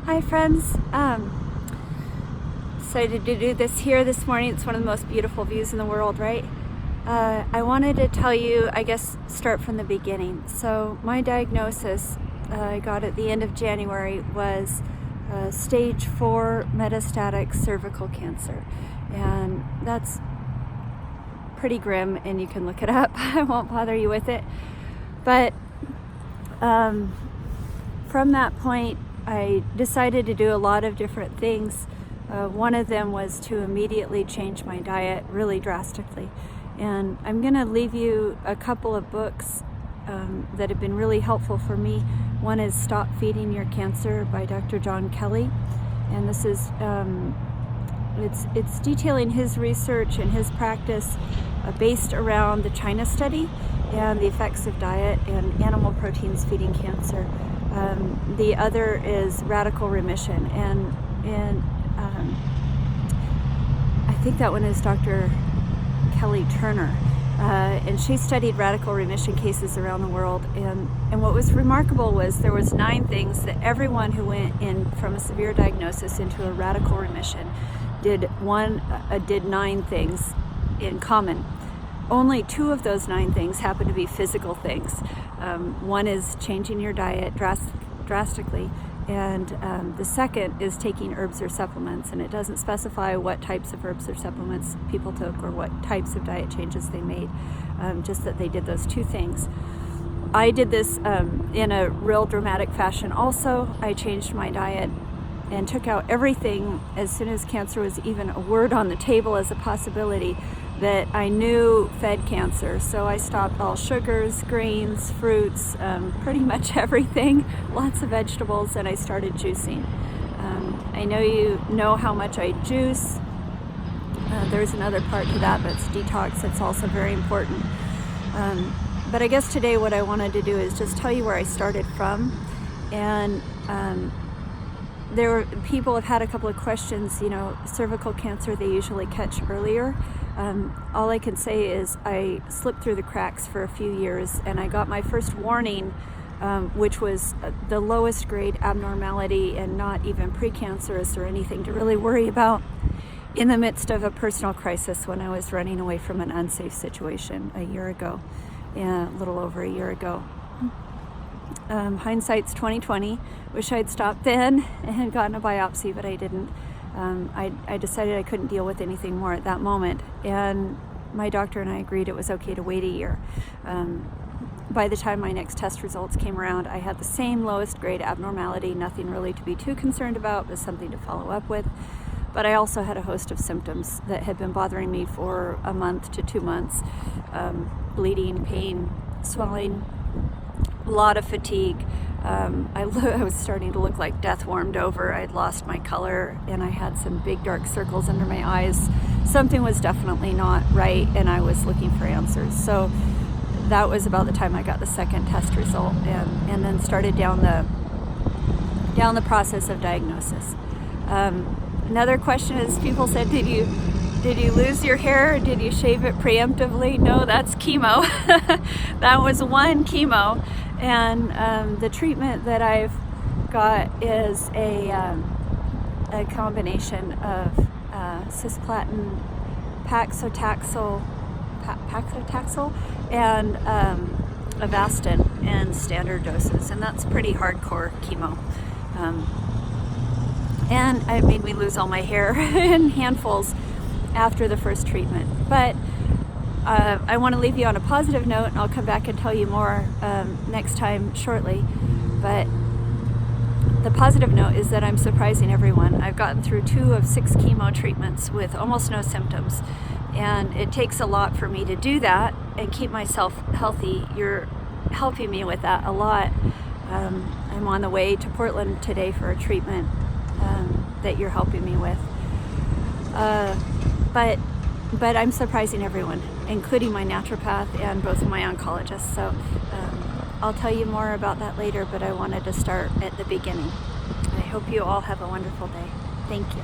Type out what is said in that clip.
Hi friends, decided to do this here this morning. It's one of the most beautiful views in the world, right? I wanted to tell you, I guess, start from the beginning. So my diagnosis I got at the end of January was stage 4 metastatic cervical cancer, and that's pretty grim, and you can look it up. I won't bother you with it, but from that point I decided to do a lot of different things. One of them was to immediately change my diet really drastically, and I'm going to leave you a couple of books that have been really helpful for me. One is Stop Feeding Your Cancer by Dr. John Kelly, and this is it's detailing his research and his practice based around the China study and the effects of diet and animal proteins feeding cancer. The other is Radical Remission, and I think that one is Dr. Kelly Turner, and she studied radical remission cases around the world, and what was remarkable was there was 9 things that everyone who went in from a severe diagnosis into a radical remission did 9 things in common. Only 2 of those 9 things happen to be physical things. One is changing your diet drastically, and the second is taking herbs or supplements, and it doesn't specify what types of herbs or supplements people took or what types of diet changes they made, just that they did those 2 things. I did this in a real dramatic fashion also. I changed my diet and took out everything as soon as cancer was even a word on the table as a possibility that I knew fed cancer. So I stopped all sugars, grains, fruits, pretty much everything, lots of vegetables, and I started juicing. I know you know how much I juice. There's another part to that, that's detox. It's also very important. But I guess today what I wanted to do is just tell you where I started from. And people have had a couple of questions. Cervical cancer they usually catch earlier. All I can say is I slipped through the cracks for a few years, and I got my first warning, which was the lowest grade abnormality and not even precancerous or anything to really worry about, in the midst of a personal crisis when I was running away from an unsafe situation a little over a year ago. Hindsight's 2020. Wish I'd stopped then and gotten a biopsy, but I didn't. I decided I couldn't deal with anything more at that moment, and my doctor and I agreed it was okay to wait a year. By the time my next test results came around, I had the same lowest grade abnormality, nothing really to be too concerned about, but something to follow up with. But I also had a host of symptoms that had been bothering me for a month to 2 months. Bleeding, pain, swelling, a lot of fatigue. I was starting to look like death warmed over. I'd lost my color, and I had some big dark circles under my eyes. Something was definitely not right, and I was looking for answers. So that was about the time I got the second test result, and then started down the process of diagnosis. Another question is, people said, did you lose your hair, or did you shave it preemptively? No, that's chemo. That was one chemo. And the treatment that I've got is a combination of cisplatin, paclitaxel, and Avastin in standard doses, and that's pretty hardcore chemo. And it made me lose all my hair in handfuls after the first treatment. But I want to leave you on a positive note, and I'll come back and tell you more next time shortly. But the positive note is that I'm surprising everyone. I've gotten through 2 of 6 chemo treatments with almost no symptoms, and it takes a lot for me to do that and keep myself healthy. You're helping me with that a lot. I'm on the way to Portland today for a treatment that you're helping me with. But I'm surprising everyone, including my naturopath and both of my oncologists. So I'll tell you more about that later, but I wanted to start at the beginning. I hope you all have a wonderful day. Thank you.